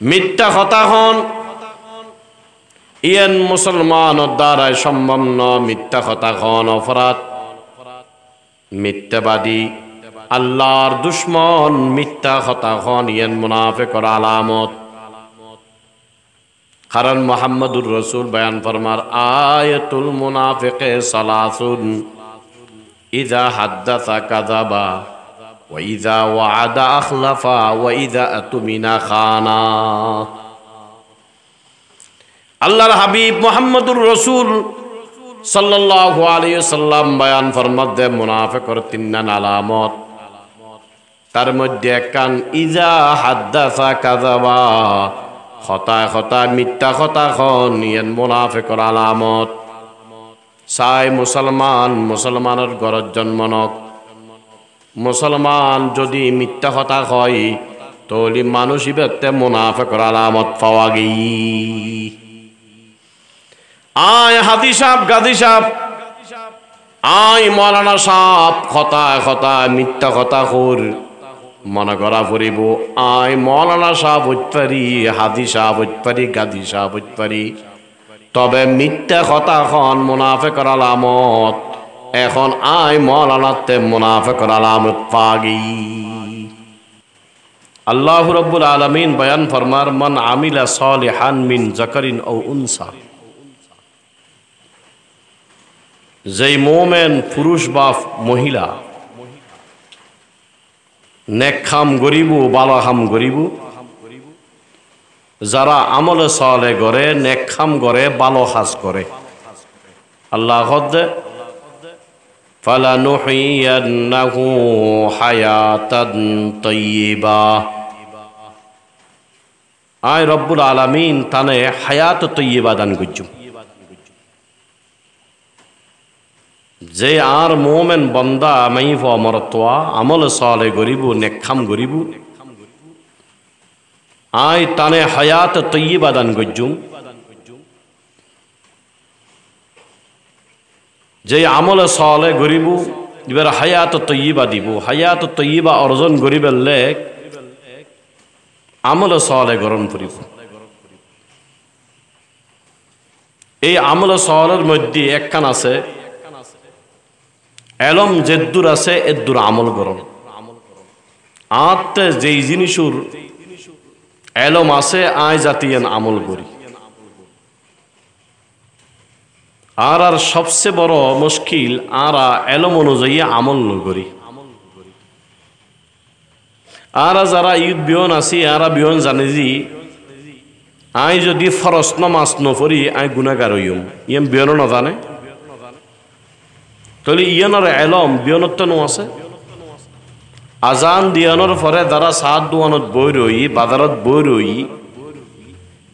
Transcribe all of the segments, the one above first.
মিথ্যা কথা হন ইয়ান মুসলমানের দ্বারাই সম্ভব ন। মিথ্যা কথা হন অপরাধ। মিথ্যাবাদী আল্লাহর দুশ্মন মিথ্যা কথা হন ইয়ান মুনাফিকের আলামত। কারণ মুহাম্মদুর রাসূল বয়ান ফরমার আয়াতুল মুনাফিকে সালাসুন ইযা হাদ্দাসা কাযাবা ওয়া ইযা ওয়া'আদা আখলাফা ওয়া ইযা আতুমিনা খানা। আল্লাহর হাবিব মুহাম্মদুর রাসূল সাল্লাল্লাহু আলাইহি ওয়াসাল্লাম বয়ান ফরমাতে মুনাফিকের তিনটা আলামত। তার মধ্যে একখান ইযা হাদ্দাসা কাযাবা, কথা মিথ্যা কথা খন ইয়ান মুনাফিকের আলামত। চাই মুসলমানের ঘরত জন্ম নক, মুসলমান যদি মিথ্যা কথা কয় তাহলে মানুষ ইবাতে মুনাফিকের আলামত পাওয়া গেই। আয় হাদি সাহেব, গাদি সাহেব, আয় মৌলানা সাহেব, কথা মিথ্যা কথা কর মনে করা পড়িব। আয় মৌলানা সাহেব হইতে পারি, হাদি সাহেব হইতে পারি, গাদি সাহেব হইতে পারি, তবে মিথ্যা কথা খন মুনাফিকের আলামত। এখন আয় মৌলানাতে মুনাফিকের আলামত পাগি। আল্লাহ রাব্বুল আলামিন বয়ান ফরমার মান আমিলা সালিহান মিন যাকারিন আও উনসা, যেই মোমেন পুরুষ বা মহিলা নেক কাম করিব, ভালো কাম করিব, যারা আমলে সালে করে, নেক কাম করে, ভালো কাজ করে, আল্লাহ কদে ফালানুহিয়ান্নাহু হায়াতান তাইয়্যিবা, আয় রব্বুল আলামিন তানে হায়াত তাইয়্যিবা দান করছু। যে আর মোমেন বন্দা মাইফ মরতোয়া আমল সালে গরিব, নেক কাম গরিব, আয় তানে হায়াত তাইয়্যিবা দান করছু। যে আমল সালে গরিব এবার হায়াত তাইয়্যিবা দিব। হায়াত তাইয়্যিবা অর্জন গরিবের আমল সালে গ্রহণ করিব। এই আমল সালের মধ্যে একখান আছে এলম যেদুর আছে এদুর আমল গ্রহণ। আত্মে যেই জিনিসুর এলম আছে আয় জাতীয় আমল করি। আর সবচেয়ে বড় মুশকিল আর এলম অনুযায়ী আমল নগরি। আর যারা ঈদ বিয়ন আছি আর বিয়ন জানে যে আই যদি ফরজ নামাজ নপড়ি আই গুনাহগার হইম, ইয়াম বিয়ন নাজানে, তাহলে ইয়ানোর এলম বিয়নত নো আছে। আজান দিয়ানোর পরে যারা সাত দোয়ানত বই রই, বাজারত বই রই,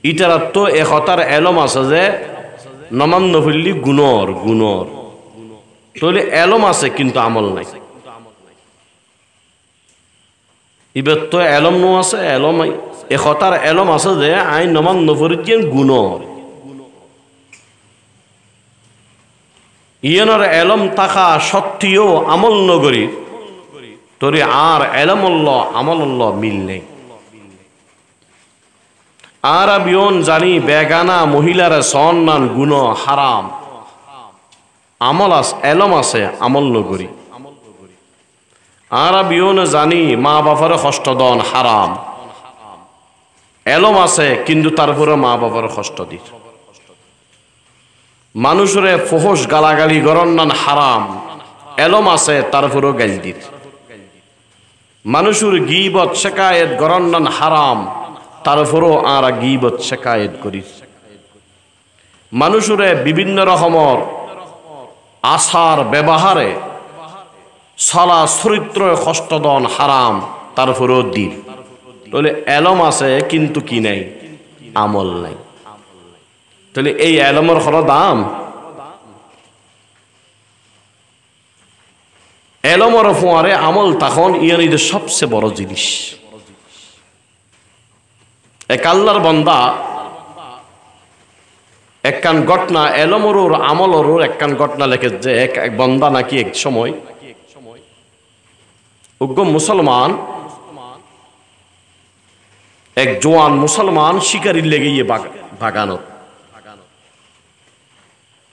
ইটার তো একতার এলম আছে যে নমান নফিল্লি গুণর, তাহলে এলম আছে কিন্তু আমল নাই। এবার তো এলম নো আছে, এলম একতার এলম আছে যে আই নমান নফরিত গুণর। ইয়ানোর এলম থাকা সত্ত্বেও আমল নগরী তোরে আর এলমল্লাহ আমল্লাহ মিল নেই। আর বিয়ন জানি বেগানা মহিলারা সন্নান গুণ হারাম, আমল আছে এলম আছে আমল নগরী। আর বিয়ন জানি মা বাবার কষ্ট দন হারাম, এলম আছে কিন্তু তারপরে মা বাবার কষ্ট দি। মানুষরে ফোহস গালাগালি গরন্নান হারাম, এলম আছে তারপরেও গাল দিত। মানুষের গীবত শেকায়েত গরন্নান হারাম, তারপরেও আর গীবত শেকায়েত করি। মানুষরে বিভিন্ন রকমের আচার ব্যবহারে সালা চরিত্র কষ্টদন হারাম, তারপরেও দিন। তাহলে এলম আছে কিন্তু কি নাই, আমল নাই। তাহলে এই এলমের কোনো দাম? এলমের ফোয়ারে আমল তখন ইয়ানিদের সবচেয়ে বড় জিনিস। এক আল্লাহর বান্দা একখান ঘটনা এলমরুর আমলরুর একখান ঘটনা লেখে যে এক বান্দা নাকি এক সময় উগ্র মুসলমান এক জোয়ান মুসলমান শিকারির লেগে গিয়ে বাগানত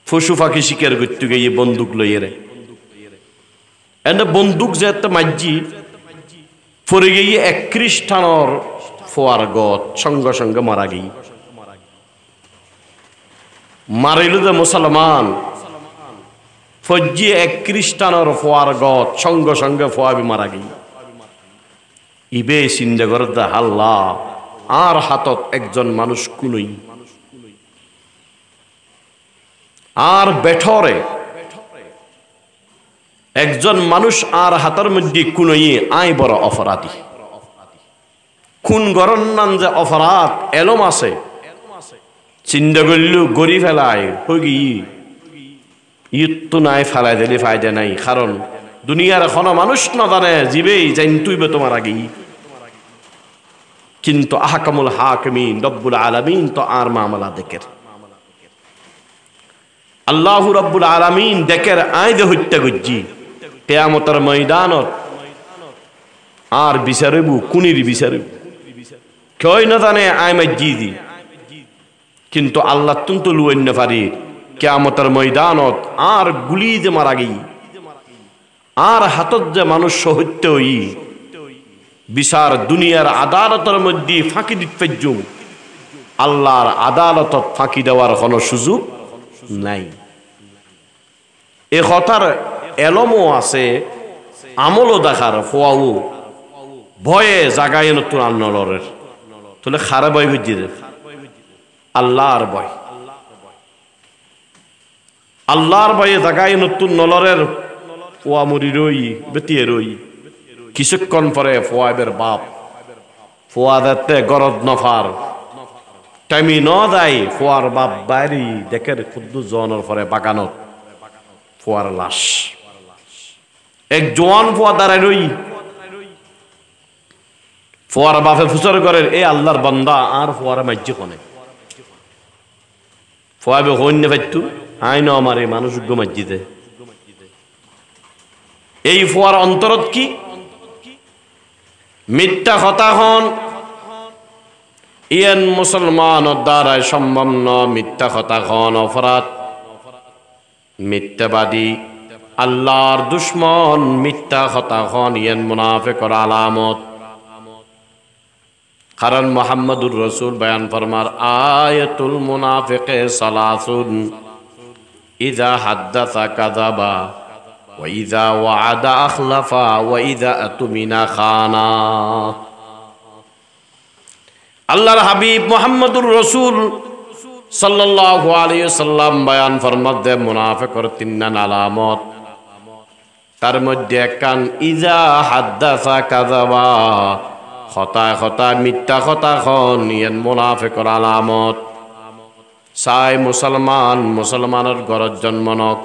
পশু পাখি শিকার করতে গিয়ে বন্দুক লইয়ে রে এনে বন্দুক যেতে মাঝি পরে গিয়ে এক খ্রিস্টানর ফোয়ার গত সঙ্গে সঙ্গে মারা গিয়ে মারিল যে মুসলমান ফজ্জি এক খ্রিস্টানর ফোয়ার গত সঙ্গে সঙ্গে ফোয়াবি মারা গিয়ে ইবে চিন্তা করে হাল্লা আর হাতত একজন মানুষ কুনই আর বেঠরে একজন মানুষ আর হাতের মধ্যে কুনই আই বড় অপরাধী খুন গরন নাম যে অপরাধ এলম আছে চিন্তা করলু গড়ি ফেলায় হগি ইতো নাই ফেলাই দিলে ফায়দা নাই কারণ দুনিয়ার এখনো মানুষ না জানে জীবেই জান তুইবে তোমার আগেই কিন্তু আহকামুল হাকিমিন রব্বুল আলামিন তো আর মামলা দেখের আল্লাহু রব্বুল আলামিন দেখের আই দে হত্যা গজ্জি কিয়ামতের ময়দানত আর বিচারবু কুনির বিচারবু কই না জানে আই মাজ্জি দি কিন্তু আল্লাহ তুন্তু লুইন পারি কিয়ামতের ময়দানত আর গুলি যে মারা গই আর হাতত যে মানুষ শহীদ হই বিচার দুনিয়ার আদালতের মধ্যে ফাঁকি দিতে পারজুম আল্লাহর আদালতত ফাঁকি দেওয়ার কোনো সুযোগ নাই এ কথার এলমও আছে আমলও দেখার ফোয়াও ভয়ে জাগায় নতুন আন্নলরের তাহলে খারাপ ভয় বুঝি আল্লাহর ভয় আল্লাহর ভয়ে জাগায় নতুন নলরের ফোয়া মরি রই বেতিয়ে রই কিছুক্ষণ পরে ফোয়াবের বাপ ফোয়া দেখতে গরদ নফার টাইমি ন যায় ফোয়ার বাপ বাইরে দেখে খুদ্দু জনের পরে বাগানত ফোয়ার লাশ এক জোয়ান ফোয়া দাঁড়ায় রই ফোয়ার বাপে ফুসর করে এ আল্লাহর বান্দা আর ফোয়ার মাজ্জি কনে ফোয়াবে হইন পাইতু আইন আমার এই মানুষ মাজ্জিতে এই ফোয়ার অন্তরত কি মিথ্যা কথা হন ইয়ান মুসলমান দ্বারাই সম্ভব ন মিথ্যা কথা হন অপরাধ মিথ্যাবাদী আল্লাহর দুশ্মন মিথ্যা কথা হন ইয়ান মুনাফিকর আলামত কারণ মুহাম্মদুর রাসূল বয়ান ফরমার আয়াতুল মুনাফিকে সালাসুন ইযা হাদ্দাসা কাযাবা ওয়া ইযা ওয়া'আদা আখলাফা ওয়া ইযা আতুমিনা খানা আল্লাহর হাবিব মুহাম্মদুর রাসূল সাল্লাল্লাহু আলাইহি ওয়াসাল্লাম বয়ান ফরমাতে মুনাফিকের তিনটা আলামত তার মধ্যে কান ইযা হাদ্দাসা কাযাবা কথা মিথ্যা কথা খন ইয়ান মুনাফিকের আলামত সাই মুসলমানের ঘরত জন্ম নক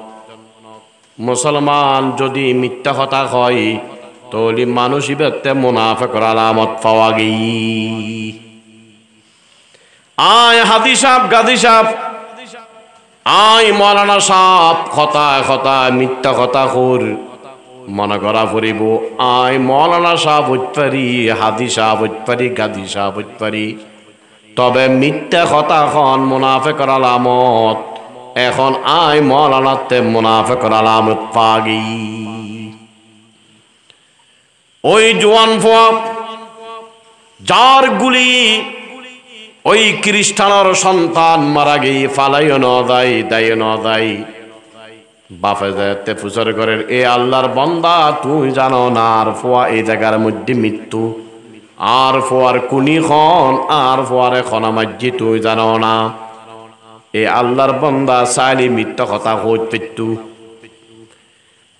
মুসলমান যদি মিথ্যা কথা হয় তাহলে মানুষ ইবেতে মুনাফিকের আলামত পাওয়া গই আয় হাদি সাহেব গাদি সাহেব আয় মৌলানা সাহেব কথা মিথ্যা কথা কর মনে করা পড়িব আয় মৌলানা সাহেব হইতে পারি হাদি সাহেব হইতে পারি গাদি সাহেব হইতে পারি তবে মিথ্যা কথা খন মুনাফিকের আলামত এখন আয় মৌলানাতে মুনাফিকের আলামত পাগি ওই জওয়ান ফোয়া যার গুলি ওই খ্রিস্টানের সন্তান মারা গিয়ে ফালাইও ন যায় দায় ন যায় বাপে যেতে ফুসর করে এ আল্লাহর বান্দা তুই জানো না আর ফোয়া এই জায়গার মধ্যে মৃত্যু আর ফোয়ার কুনি খন আর ফোয়ার এখন মাঝি তুই জানো না এ আল্লাহর বান্দা চাইলি মিথ্যা কথা খোঁজ পেতু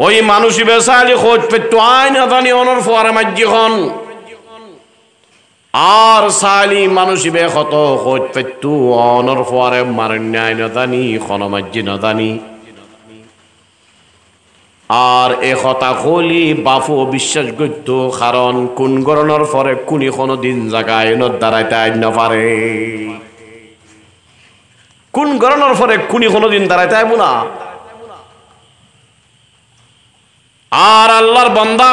ওই মানুষই বেচাইলি খোঁজ পেতু আই না জানি অনর ফোয়ার মাঝি খন আর চাইলি মানুষই বে কত খোঁজ পেতু অনর ফোয়ারে মারণ্যায় না জানি খন মাঝি না জানি আর এ কথা কলি বাপু বিশ্বাস করত কারণ কোন গরণের পরে কোনি কোনো দিন জায়গায় দাঁড়াইতে আইন পারে কোন গরণের পরে কোনি কোনো দিন দাঁড়াইতে আইব না আর আল্লাহর বান্দা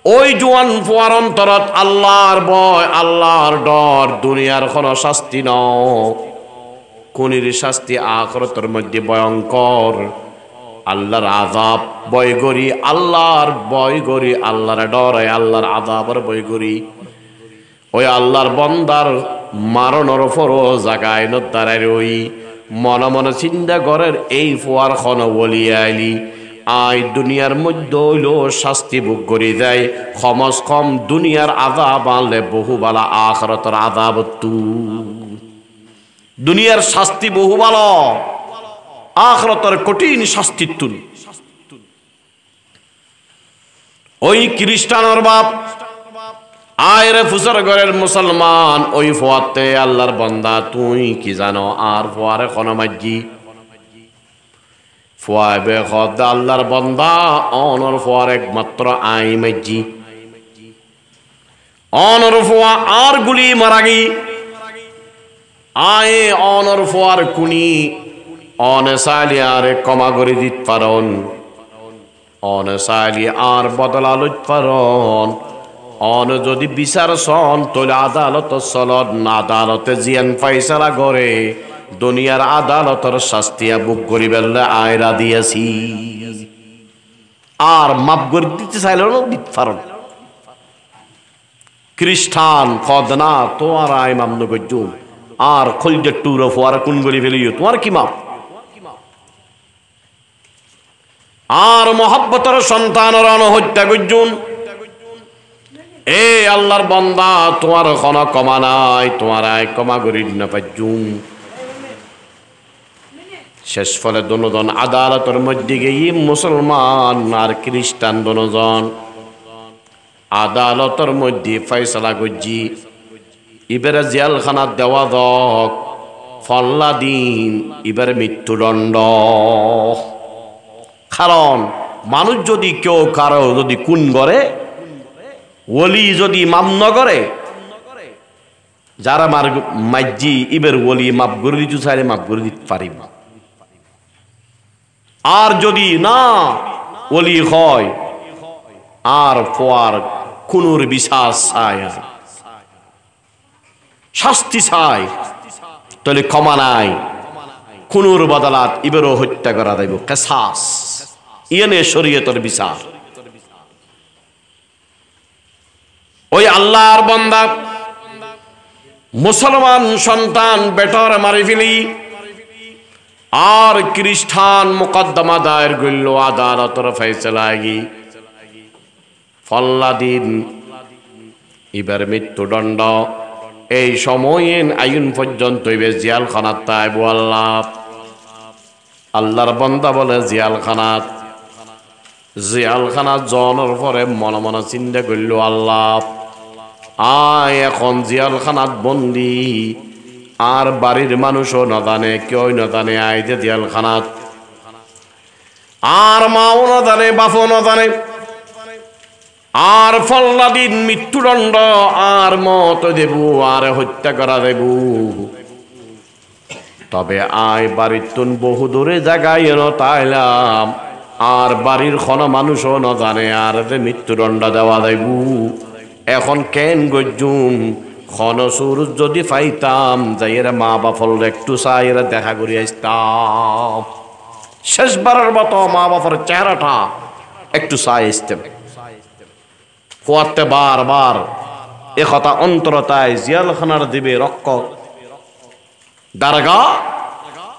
ওই জোয়ান ফুয়ার অন্তরত আল্লাহর ভয় আল্লাহর ডর, দুনিয়ার কোনো শাস্তি ন, কোনির শাস্তি আখিরাতের মধ্যে ভয়ঙ্কর। আল্লাহর আযাব ভয় করি, আল্লাহর ভয় করি, আল্লাহর ডরে, আল্লাহর আযাবের ভয় করি। ওই আল্লাহর বান্দার মারণের পরও জাগায় নদারে ওই মনে মনে চিন্তা করেন এই ফুয়ার খন বলিয়া আইলি আই দুনিয়ার মধ্যে হইল শাস্তি ভোগ করে দেয়, কমস কম দুনিয়ার আযাব আনলে বহু বালা আখিরাতের আযাব তু। দুনিয়ার শাস্তি বহু ভালো, আখিরাতের কঠিন শাস্তি তুন। ওই খ্রিস্টানের বাপ আয়রে ফুসর ঘরের মুসলমান, ওই ফুয়াতে আল্লাহর বান্দা তুই কি জানো আর ফুয়ারে কোনো মাজ্জি ফুয়াবে খদ আল্লাহর বান্দা অনর ফুয়ার একমাত্র আই মাজ্জি অনর ফুয়া আর গুলি মারাগি আয়ে অনর ফুয়ার কুনি অনসালি আর কমা করে দিত পারন, অনসালি আর বদলা লইত পারন। অন যদি বিচার সন তোলে আদালত চলত না, আদালতে জিয়ান ফাইসালা করে দুনিয়ার আদালতের শাস্তিয়া বুক করি বেললে আয়রা দিয়েছি আর মাপ করে দিতে চাইল না দিত পারন। খ্রিস্টান কদ না তোমার আয় মামন গজ্জুম আর খলজে টুর ফোয়ার কোন গলি ফেলিও তোমার কি মাপ। আর মহব্বতের সন্তানের হত্যা গজ্জুন, এ আল্লাহর বান্দা তোমার কোনো কমা নাই, তোমার আয় কমা করি না পাইজুম। শেষ ফলে দুজন আদালতের মধ্যে গিয়ে মুসলমান আর খ্রিস্টান দুজন আদালতের মধ্যে ফয়সালা গজ্জি এবারে জেলখানা দেওয়া দক ফল্লা দিন, এবারে মৃত্যুদণ্ড। কারণ মানুষ যদি কেউ কারো যদি খুন করে, ওলি যদি মাপ ন করে, যারা মাজ্জি ইবের ওলি মাপ করে দিতে চাইলে মাপ করে দিতে পারিব। আর যদি না ওলি হয় আর ফোয়ার খুনুর বিশ্বাস চায়, শাস্তি চায়, তাহলে ক্ষমা নাই, খুনুর বদলাত ইবেরও হত্যা করা যাইব, কেসাস ইয়েনে শরীয়তের বিচার। ওই আল্লাহর বান্দা মুসলমান সন্তান বেটার মারি ফেলি আর খ্রিস্টান মুকদ্দমা দায়ের করল আদালতের ফয়সালায় ফল্লা দিন, এবার মৃত্যুদণ্ড। এই সময়ে আইন পর্যন্ত জিয়ালখানাত তাইব। আল্লাহর বান্দা বলে জিয়ালখানাত জনের পরে মনে মনে চিন্তা করল আল্লাহ আয় এখন জিয়ালখানাত বন্দি, আর বাড়ির মানুষও না জানে, কেউ না জানে আইতে জিয়ালখানাত, আর মাও না জানে, বাপও না জানে, আর ফল্লা দিন মৃত্যুদণ্ড, আর মত দেব, আর হত্যা করা দেব। তবে আয় বাড়ির তুন বহু দূরে জায়গায় এনো তাইলাম, আর বাড়ির কোনো মানুষও না জানে, আর যে মৃত্যুদণ্ড দেওয়া দেব। এখন কেন গজ্জুম খনসুর যদি পাইতাম যাইয়েরা মা বাপর একটু চাইয়েরা দেখা করি আসতাম, শেষবারের মতো মা বাপের চেহারাটা একটু চাই আসতাম। কোয়াতে বারবার এ কথা অন্তরতায় জিয়ালখানার দিবে রক্ষক দারগা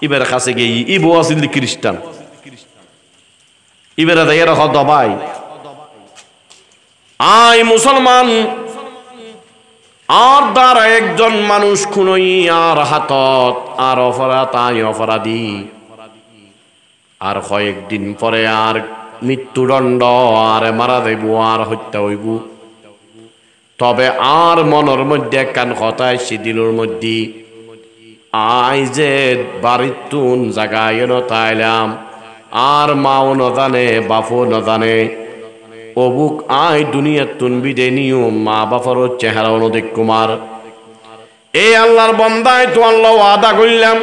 ইবের কাছে গিয়ে ইবো আসিল খ্রিস্টান, ইবেরা যাইয়েরা হদ ভাই আয় মুসলমান আর দ্বারা একজন মানুষ খুনই আর হাতত আর অপরাধ আয় অপরাধী, আর কয়েকদিন পরে আর মৃত্যুদণ্ড, আর মারা দেব, আর হত্যা হইব। তবে আর মনের মধ্যে একখান কথা এসে দিলর মধ্যে আয় যে বাড়ির তুন জায়গায় এনো তাইলাম, আর মাও ন জানে, বাপও ন জানে, অবুক আয় দুনিয়ার তুন বিদে নিও মা বাপর চেহারা অনুদেখ কুমার। এই আল্লাহর বান্দায় তো আল্লাহ আদা করলাম,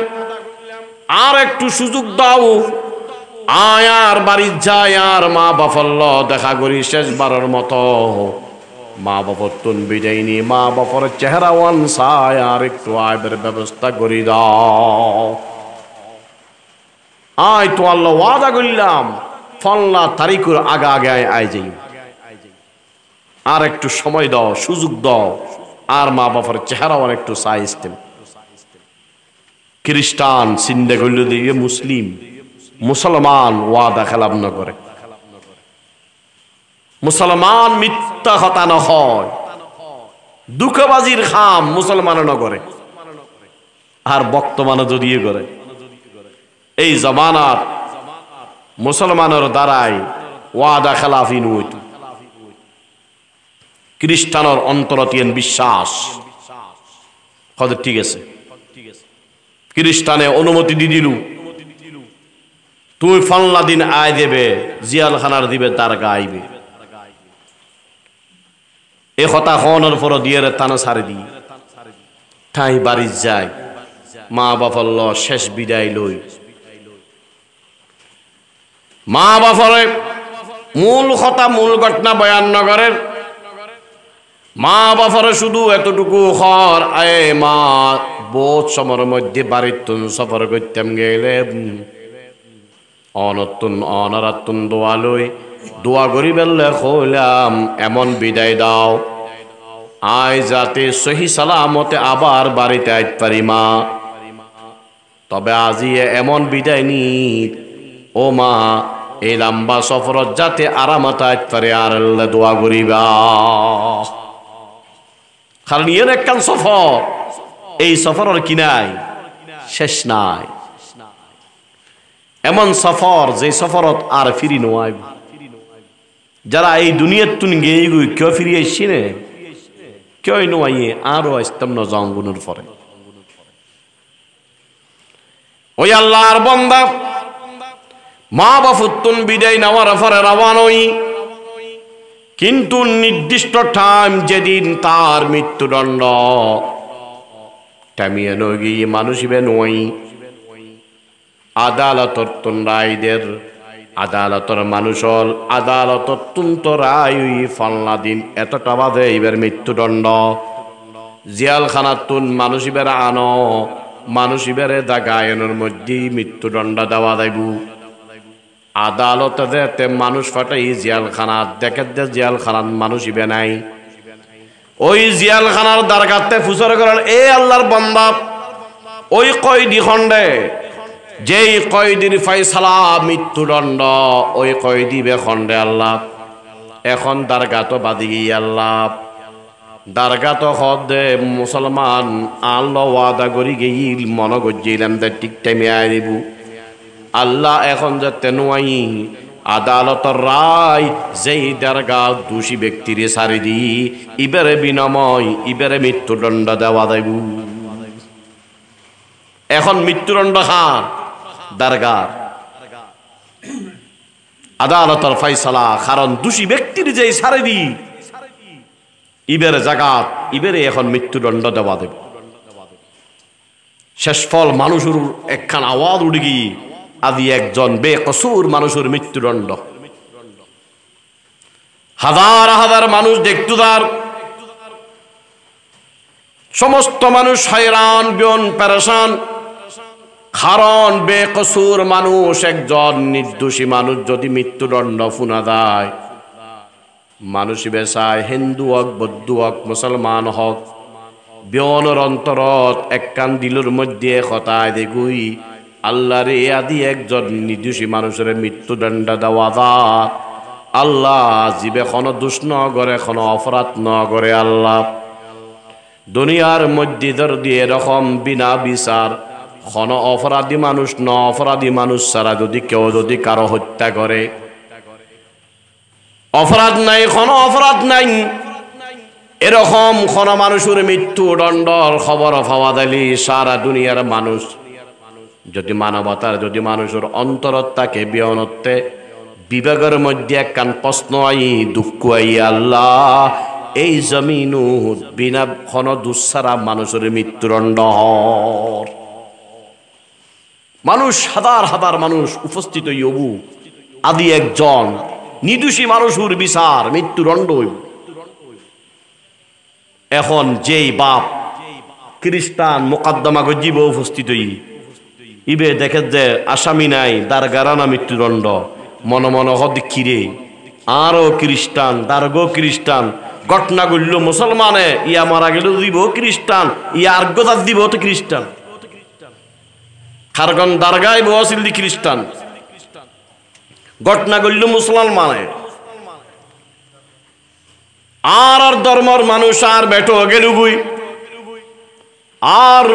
আর একটু সুযোগ দাও, আয় আর বাড়ির যায় আর মা বাফল্ল দেখা করি শেষবারের মতো। মা বাপর তুন বিদায় নি, মা বাপর চেহারা ওয়ান সায় আর একটু আয়ের ব্যবস্থা করি দাও। আয় তো আল্লাহ ওয়াদা করলাম ফল্লা তারিখের আগে আগে আয় যাই, আর একটু সময় দাও, সুযোগ দাও, আর মা বাপর চেহারা ওয়ান একটু সাই ইস্তেম। খ্রিস্টান চিন্তা করল দিয়ে মুসলিম, মুসলমান ওয়াদা খেলাপ না করে। মুসলমান মিথ্যা কথা ন হয়, দুঃখবাজির খাম মুসলমান ন করে, আর বর্তমানে যদিও করে। এই জমানার মুসলমানের দ্বারাই ওয়াদা খেলাফি নইত। খ্রিস্টানের অন্তরতীয় বিশ্বাস হয়তো ঠিক আছে, খ্রিস্টানে অনুমতি দি দিলু তুমি ফাল্লা দিন আয় দেবে, জিয়ালখানার দিবে, তার গাইবে। এ কথা হনের পর দিয়ে টানা ছাড়ে দি ঠাই বাড়ি যায়, মা বাপল্ল শেষ বিদায় লই। মা বাপরে মূল কথা মূল ঘটনা বয়ান নগরের। মা বাপরে শুধু এতটুকু হর আয়ে মা বহুত সময়ের মধ্যে বাড়ির তুন সফর করতাম গেলে অনতুন অনারাতুন দোয়া লই, দোয়া করি বেললে হইলাম এমন বিদায় দাও আয় যাতে সহি সালামতে আবার বাড়িতে আইতে পারি মা। তবে আজি এমন বিদায় নি ও মা, এই লম্বা সফরত যাতে আরামত আইতে পারে আর দোয়া করিবা। কারণ ইয়ের একখান সফর, এই সফরের কি নাই শেষ নাই। এমন সফর যে সফরত আর ফিরি নয়। যারা এই দুনিয়ার তুন গিয়ে গুই কেউ ফিরে আসছি নে, কেউ নয় আরো আসতাম না জঙ্গনের পরে। ওই আল্লাহর বান্দা মা বাপুত্তুন বিদায় নেওয়ার পরে রওয়ানই, কিন্তু নির্দিষ্ট টাইম যেদিন তার মৃত্যুদণ্ড টামিয়ে নগি মানুষিবে নই। আদালতর তুন রায়দের, আদালতর মানুষল আদালতর তুন তো রায় ফাল্লা দিন এতটা বাদে এবার মৃত্যুদণ্ড। জিয়ালখানার তুন মানুষিবের আনো, মানুষিবের দাগায়নের মধ্যেই মৃত্যুদণ্ড দেওয়া যাইব। আদালতে যেতে মানুষ ফাটাই জিয়ালখানার দেখে দে জিয়ালখানার মানুষিবে নাই। ওই জিয়ালখানার দারগাতে ফুসর করেন এ আল্লাহর বান্দা, ওই কয়দি খন্ডে যেই কয়দির ফয়সালা মৃত্যুদণ্ড, ওই কয়দি বে খন্ডে আল্লাহ এখন দারগাত বাদি গিয়ে আল্লাহ দারগাত হদে মুসলমান আল্লাহ ওয়াদা করি গেইল মন গজ্জিলাম দে ঠিক টাইমে আয় দিব। আল্লাহ এখন যাতে নোয়াই আদালতর রায় যেই দারগা দোষী ব্যক্তির সারি দি ইবারে বিনিময় ইবারে মৃত্যুদণ্ড দেওয়া দেব। এখন মৃত্যুদণ্ড খান দারগার আদালতর ফয়সালা, কারণ দোষী ব্যক্তির যেই সারি দি ইবারে জাগাত ইবারে এখন মৃত্যুদণ্ড দেওয়া দেব। শেষ ফল মানুষের একখান আওয়াজ উঠে গিয়ে আদি একজন বেকসুর মানুষের মৃত্যুদণ্ড। হাজার হাজার মানুষ দেখতো তার, সমস্ত মানুষ হয়রান বিয়ন পেরেশান। কারণ বেকসুর মানুষ একজন নির্দোষী মানুষ যদি মৃত্যুদণ্ড ফুনা দেয়, মানুষ বেসায় হিন্দু হক বৌদ্ধ হক মুসলমান হক বিয়নের অন্তরত একখান দিলুর মধ্যে হতায় দেখুই আল্লাহরে আদি একজন নির্দোষী মানুষের মৃত্যুদণ্ড দেওয়া দা। আল্লাহ জীবে কোনো দোষ ন করে, কোনো অপরাধ ন করে। আল্লাহ দুনিয়ার মধ্যে ধর দিয়ে এরকম বিনা বিচার কোনো অপরাধী মানুষ ন অপরাধী মানুষ ছাড়া যদি কেউ যদি কারো হত্যা করে, অপরাধ নাই কোনো অপরাধ নাই, এরকম কোনো মানুষের মৃত্যুদণ্ডর খবর পাওয়া দিলি সারা দুনিয়ার মানুষ যদি মানবতার যদি মানুষের অন্তরত থাকে বিয়নত্বে বিবেকের মধ্যে একখান প্রশ্ন আই দুঃখ আই আল্লাহ এই জমিনু বিনা কোন দুঃসারা মানুষের মৃত্যুদণ্ড। মানুষ হাজার হাজার মানুষ উপস্থিত হইবু আদি একজন নিদোষী মানুষের বিচার মৃত্যুদণ্ড হইব। এখন যেই বাপ খ্রিস্টান মোকদ্দমা গজিব উপস্থিত হই ইবে দেখে যে আসামি নাই দার গারানা মৃত্যুদণ্ড মনে মনে হদিক্ষিরে আরো খ্রিস্টান দারগো খ্রিস্টান ঘটনা করল মুসলমানে ইয়া মারা গেল দিব খ্রিস্টান ইয়া আর্গদার দিব তো খ্রিস্টান খারগন দারগায় বসিল দি খ্রিস্টান ঘটনা করল মুসলমানে আর ধর্মর মানুষ আর বেটো গেলুগুই আর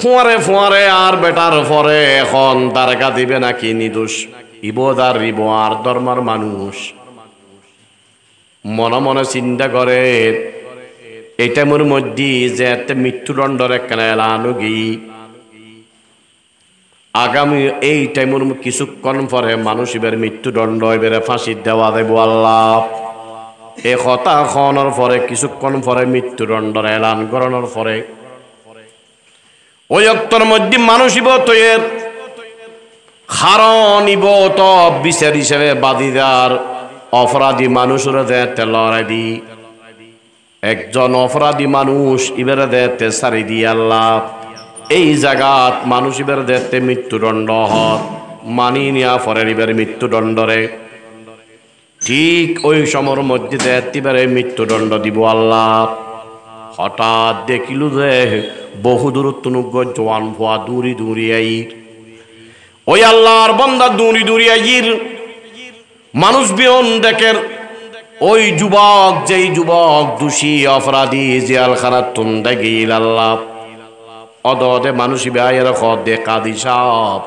ফুয়ারে ফুয়ারে আর বেটার পরে এখন দারগা দিবে নাকি নিদোষ ইবদার রিব আর ধর্মর মানুষ মনে মনে চিন্তা করে এটা মোর মধ্যে যে একটা মৃত্যুদণ্ডর একখানে এলানো গি আগামী এই টাইমের কিছুক্ষণ পরে মানুষ এবার মৃত্যুদণ্ড এবারে ফাঁসি দেওয়া দেব আল্লাহ এ কথা খনের পরে কিছুক্ষণ পরে মৃত্যুদণ্ডর এলান করানোর পরে ওই অক্তর মধ্যে মানুষ ইব তৈর কারণ ইব তো বিচার হিসেবে বাদীদার অপরাধী মানুষের দেতে লড়াই দি একজন অপরাধী মানুষ এবারে দেতে সারি দি আল্লাহ এই জায়গাত মানুষ এবারে দেতে মৃত্যুদণ্ড হত মানি নিয়া পরে এবারে মৃত্যুদণ্ডরে ঠিক ওই সময়ের মধ্যে দেবারে মৃত্যুদণ্ড দিব আল্লাহ। হঠাৎ দেখিল যে বহু দূরত্ব জোয়ান ভুয়া দূরি দূরি আই ওই আল্লাহর বান্দা দূরি দূরি আইর মানুষ বিয়ন দেখের ওই যুবক যেই যুবক দোষী অপরাধী জেলখানার তুন্দে গিল আল্লাহ অদে মানুষ বেআইয়ের দে কাদি সাপ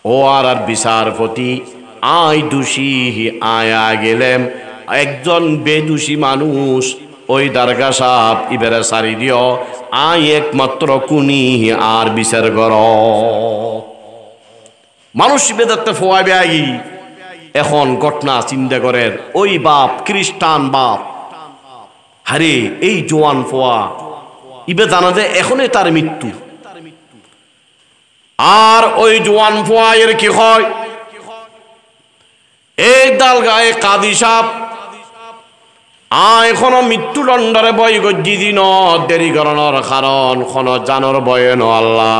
ও আর বিচারপতি আই দোষী আয়া গেলেম একজন বেদোষী মানুষ ওই দারগা সাপ ইবেরে সারি দিও আই একমাত্র কুনি আর বিচার কর মানুষ বেদাতে ফোয়াবে আগি এখন ঘটনা চিন্তা করেন ওই বাপ খ্রিস্টান বাপ হারে এই জোয়ান ফোয়া ইবে জানা যায় এখনই তার মৃত্যু আর ওই জোয়ান ফোয়া এর কি হয় এই দাল গায়ে কাদি সাপ এখনো মৃত্যুদণ্ডরে বই গজ্জি দিন দেরি করানোর কারণ কোন জানোর বয়ে ন আল্লাহ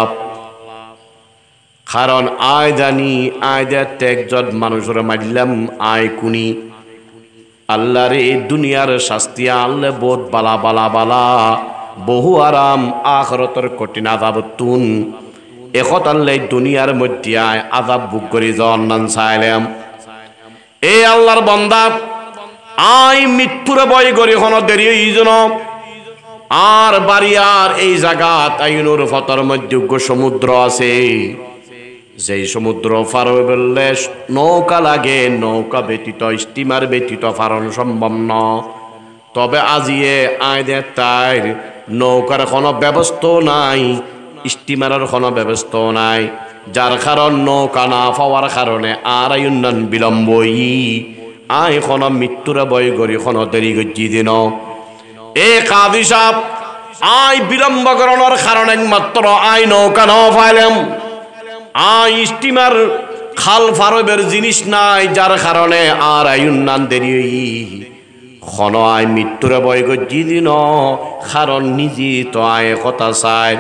কারণ আয় জানি আয় দেখতে একজন মানুষের মারলাম আয় কুনি আল্লাহর এই দুনিয়ার শাস্তি আল্লাহ বোধ বালা বালা বালা বহু আরাম আখরতর কঠিন আযাবতুন একত আল্লাহ দুনিয়ার মধ্যে আয় আযাব বুক করি জান্নাত চাইলাম এই আল্লাহর বান্দা আই মৃত্যুরে বয় করি কোনো দেরি হইজন আর বাড়িয়ার এই জায়গাত আইনুর ফতর মধ্যে সমুদ্র আছে যেই সমুদ্র পার বললে নৌকা লাগে নৌকা ব্যতীত স্টিমার ব্যতীত পারণ সম্ভব ন তবে আজিয়ে আইদের তাই নৌকার কোনো ব্যবস্থা নাই স্টিমারের কোনো ব্যবস্থা নাই যার কারণ নৌকা না পাওয়ার কারণে আর উন্নয়ন বিলম্বই আই কোন মৃত্যুরে বই করি কোন দেরি গজ্জি দিন এ কাদি সাপ আই বিলম্ব করানোর কারণ একমাত্র আই নৌকা ন পাইলাম আই স্টিমার খাল ফারবের জিনিস নাই যার কারণে আর আই উন্নয়ন দেরি খন আই মৃত্যুরে বই গজ্জি দিন কারণ নিজে তো আয় কথা চাই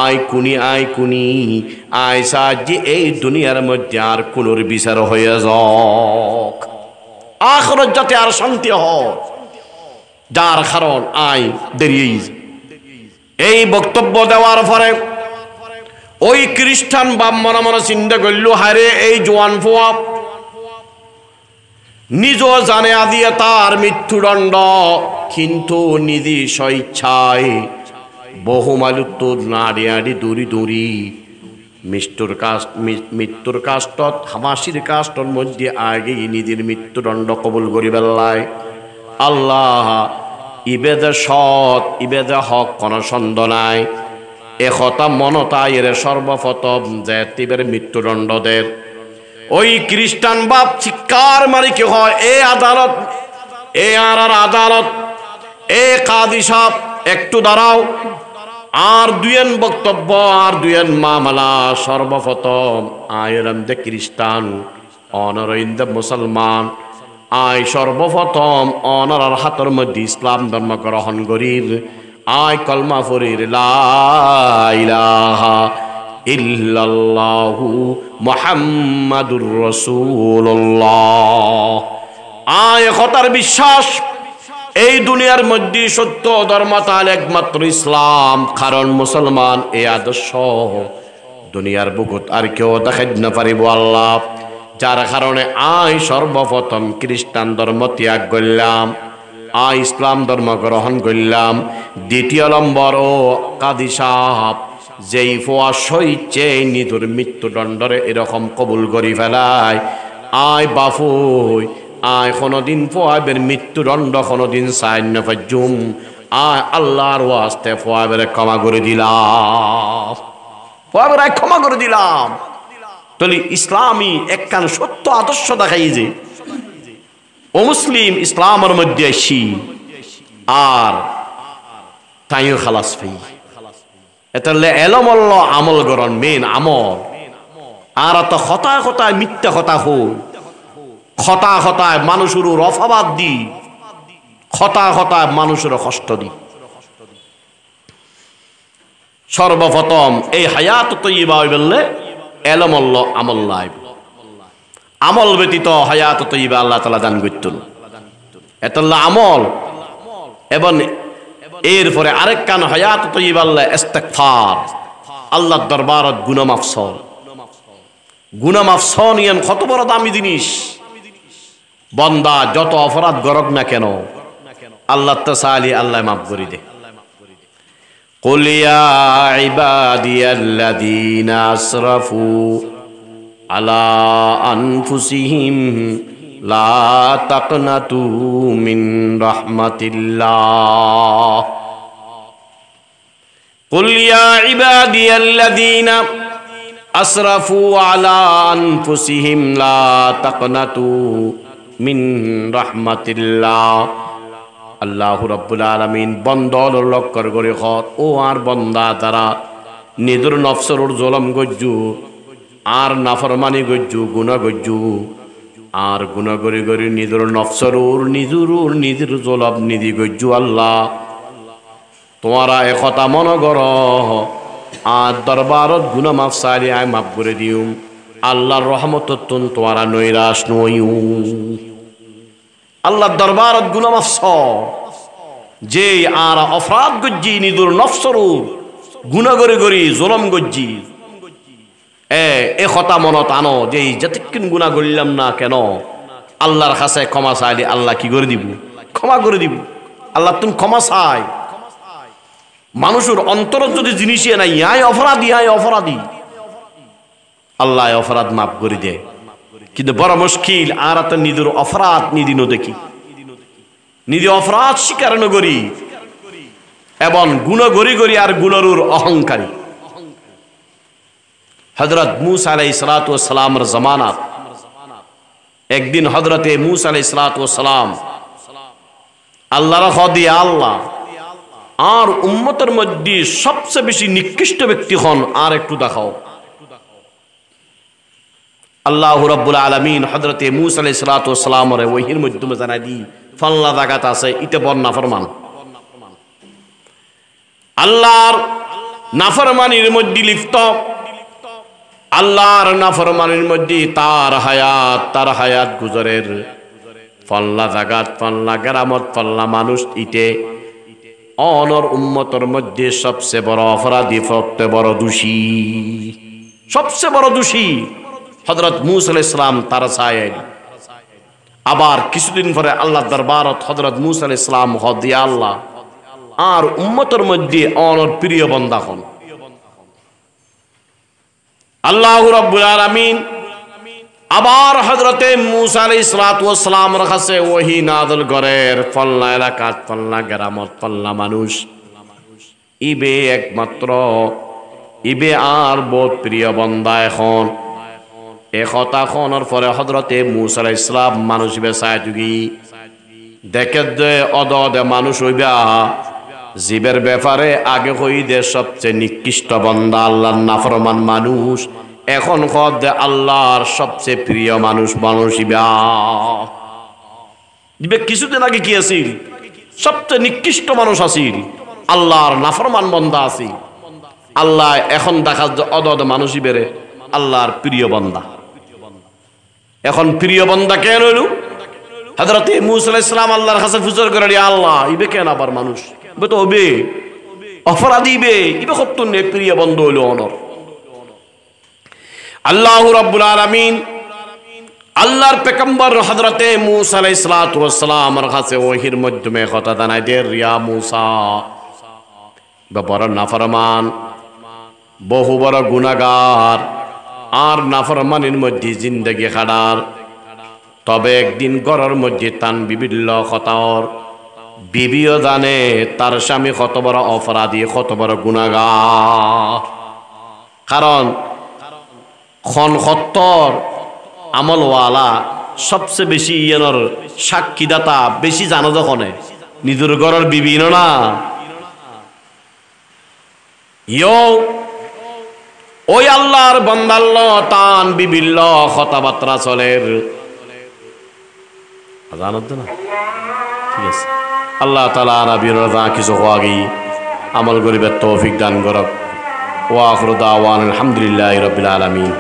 আই কুনি আই সাহায্যে এই দুনিয়ার মধ্যে আর কোনোর বিচার হয়ে যাক আখরত যাতে আর শান্তি হয় যার কারণ আই দেরি এই বক্তব্য দেওয়ার পরে ওই খ্রিস্টান বাপ মনে মনে চিন্তা করল হারে এই জোয়ান ফোয়া নিজ জানে আদিয়ে তার মৃত্যুদণ্ড কিন্তু নিজে স্বেচ্ছায় বহু মালুত নাড়ি আড়ি দূরি দূরি মৃত্যুর কাষ্টত হামাসির কাষ্টর মধ্যে আগে নিজের মৃত্যুদণ্ড কবুল করি বেলায় আল্লাহ ইবেদে সৎ ইবেদে হক কোন সন্দেহ নাই একথা মনতা এর সর্বপ্রথম যে তিবের মৃত্যুদণ্ড দের ওই খ্রিস্টান বাপ চিৎকার মারি কি হয় এ আদালত এ আর আদালত এ কাদি সাহেব একটু দাঁড়াও আর দুয়েন বক্তব্য আর দুয়েন মামলা সর্বপ্রথম আয়রন্দে খ্রিস্টান অনরইন্দে মুসলমান আয় সর্বপ্রথম অনরার হাতের মধ্যে ইসলাম ধর্ম গ্রহণ করির আয় কলমা ফরির লা ইলাহা ইল্লাল্লাহু মুহাম্মাদুর রাসূলুল্লাহ। আয় কথার বিশ্বাস এই দুনিয়ার মধ্যে সত্য ধর্ম তাহলে একমাত্র ইসলাম, কারণ মুসলমান এই আদর্শ দুনিয়ার বুকুত আর কেউ দেখাই না পারিব আল্লাহ। যার কারণে আয় সর্বপ্রথম খ্রিস্টান ধর্ম ত্যাগ করলাম, আয় ইসলাম ধর্ম গ্রহণ করলাম। দ্বিতীয় নম্বর ও কাদি সাহাব যেই ফোয়া সইছে নিধুর মৃত্যুদণ্ডরে এরকম কবুল করি ফেলায়, আয় বাফুই আয় কোনদিন ফোয়াবের মৃত্যুদণ্ড কোনদিন সাইন্য ফাজুম, আয় আল্লাহর ওয়াস্তে ফোয়াবের ক্ষমা করে দিলাম, ফোয়াবের ক্ষমা করে দিলাম। তাহলে ইসলামী একখান সত্য আদর্শ দেখাই যে ও মুসলিম ইসলামের মধ্যে আসি আর তাইও খালাস পাই। এটা এলমল্ল আমল গরণ মেন আমল। আর তো হতায় হতায় মিথ্যা কথা হই, খতা খতায় মানুষের রফাবাদ দি, খতা খতায় মানুষের কষ্ট দি। সর্বপ্রথম এই হায়াত তৈবা বললে এলমল্ল আমল নাই, আমল ব্যতীত হায়াত তৈবা আল্লাহ তাআলা দান করতেন। এতল্লা আমল এবং এরপরে আরেক কান হায়াত তৈবা আল্লাহ ইস্তিগফার, আল্লাহর দরবারত গুনাহ মাফসল। গুনাহ মাফসল ইয়ান কত বড় দামি জিনিস। বান্দা যত অপরাধ করক না কেন আল্লাহ তাআলা আল্লাহ মাফ করে দে। কুল ইয়া ইবাদিয়াল্লাযীনা আসরাফু আলা আনফুসিহিম লা তাকনাতু মিন রাহমাতিল্লাহ। কুল ইয়া ইবাদিয়াল্লাযীনা আসরাফু আলা আনফুসিহিম লা তাকনাতু মিন রাহমাতিল্লাহ। আল্লাহ রাব্বুল আলামিন বন্দর লক্ষ্য করে হত ও আর বন্দা তারা নিজের নফসের জুলম গজ্জু আর নাফরমানি গজ্জু গুনাহ গজ্জু আর গুনাহ করে করে নিজের নফসের নিজের জুলম নিদি গজ্জু। আল্লাহ তোমারা একথা মনে কর আর দরবারত গুনাহ মাফ চাইলে আয় মাফ করে দিও। আল্লাহর রহমতত তোমারা নৈরাশ নইও। আল্লাহর দরবারত গুনাহ মাফ যে আর অপরাধ গজ্জি নিজের নফসর গুনাহ করে করে জুলম গজ্জি এ কথা মনত আনো যে যতক্ষণ গুনাহ করলাম না কেন আল্লাহর কাছে ক্ষমা চাইলে আল্লাহ কি করে দিব? ক্ষমা করে দিব। আল্লাহ তুমি ক্ষমা চাই। মানুষের অন্তর যদি জিনিসে নাই আয় অপরাধী আল্লাহ অপরাধ মাফ করে দেয়। কিন্তু বড় মুশকিল আর তো নিজের অপরাধ নিদিন দেখি, নিজে অপরাধ স্বীকার নগরী এবং গুণ গড়ি গড়ি আর গুণরুর অহংকারী। হযরত মূসা আলাইহিস সালাতু ওয়াস সালামের জামানাত একদিন হযরতে মূসা আলাইহিস সালাতু ওয়াস সালাম আল্লাহর খদি আল্লাহ আর উম্মতের মধ্যে সবচেয়ে বেশি নিকৃষ্ট ব্যক্তি হন আর একটু দেখাও। আল্লাহ রাব্বুল আলামিন হযরতে মূসা আলাইহিস সালাতু ওয়াস সালামের ওহীর মাধ্যমে জানাই দি ফাল্লা জাগাত আছে ইতে বন নাফরমান। আল্লাহর নাফরমানির মধ্যে লিপ্ত, আল্লাহর নাফরমানির মধ্যে তার হায়াত গুজরের ফাল্লা জাগাত ফাল্লা গেরামত ফাল্লা মানুষ ইতে অনর উম্মতের মধ্যে সবচেয়ে বড় অপরাধী, সবচেয়ে বড় দোষী, সবচেয়ে বড় দোষী হযরত মূসা আলাইহিস সালাম তার চায়। আবার কিছুদিন পরে আল্লাহ দরবারত হযরত মূসা আলাইহিস সালাম হদিয়া আল্লাহ আর উম্মতের মধ্যে অনর প্রিয় বান্দা হন। আল্লাহ রাব্বুল আলামিন আবার হযরতে মূসা আলাইহিস সালাতু ওয়াস সালামের কাছে ওহী নাযিল করেন ফল্লা এলাকাত ফল্লা গ্রামত ফল্লা মানুষ ইবে একমাত্র ইবে আর বহুত প্রিয় বান্দা এখন এ কথা খনর পরে হযরতে মূসা আলাইহিস সালাম মানুষ বেসায় তুগি দেখে যে অদদে মানুষ হইবা জীবের ব্যাপারে আগে হইদে সবচেয়ে নিকৃষ্ট বান্দা আল্লাহর নাফরমান মানুষ, এখন কদ আল্লাহর সবচেয়ে প্রিয় মানুষ দিবে। কিছুদিন আগে কি আছিল? সবচেয়ে নিকৃষ্ট মানুষ আছিল, আল্লাহর নাফরমান বান্দা আছিল। আল্লাহ এখন দেখা অদ মানুষই বেড়ে আল্লাহর প্রিয় বান্দা। এখন প্রিয় বান্দা কেন হইল? হযরত মূসা আলাইহিস সালাম আল্লাহর কাছে ফুজর করে, আল্লাহ ইবে কেন আবার মানুষ, ইবে তো হবে অপরাধী, ইবে কত প্রিয় বন্ধু হইল অনর। আল্লাহ রাব্বুল আলামিন আল্লাহর পেগম্বর হযরত মূসা আলাইহিস সালাতু ওয়াস সালামের কাছে ওহীর মাধ্যমে কথা জানাই দে, রিয়া মূসা বড় নাফরমান, বহু বড় গুনাহগার, আর নাফরমানির মধ্যে জিন্দেগি খাড়ার। তবে একদিন ঘরের মধ্যে তান বিভিন্ন খতার বিবিও জানে তার স্বামী কত বড় অপরাধী, কত বড় গুনাহগার। কারণ সত্তর আমলওয়ালা সবচেয়ে বেশি ইয়ানোর সাক্ষীদাতা বেশি জানো যখন নিজের ঘরের বিবি না ওই আল্লাহর বান্দাল্ল তান বিবিল্ল কথাবার্তা চলের জানত না। ঠিক আছে, আল্লাহ তাআলা নবীর রাজা কিছু হওয়াগি আমল করিবার তৌফিক দান করক। ওয়া আখিরু দাওয়ানা আলহামদুলিল্লাহি রাব্বিল আলামিন।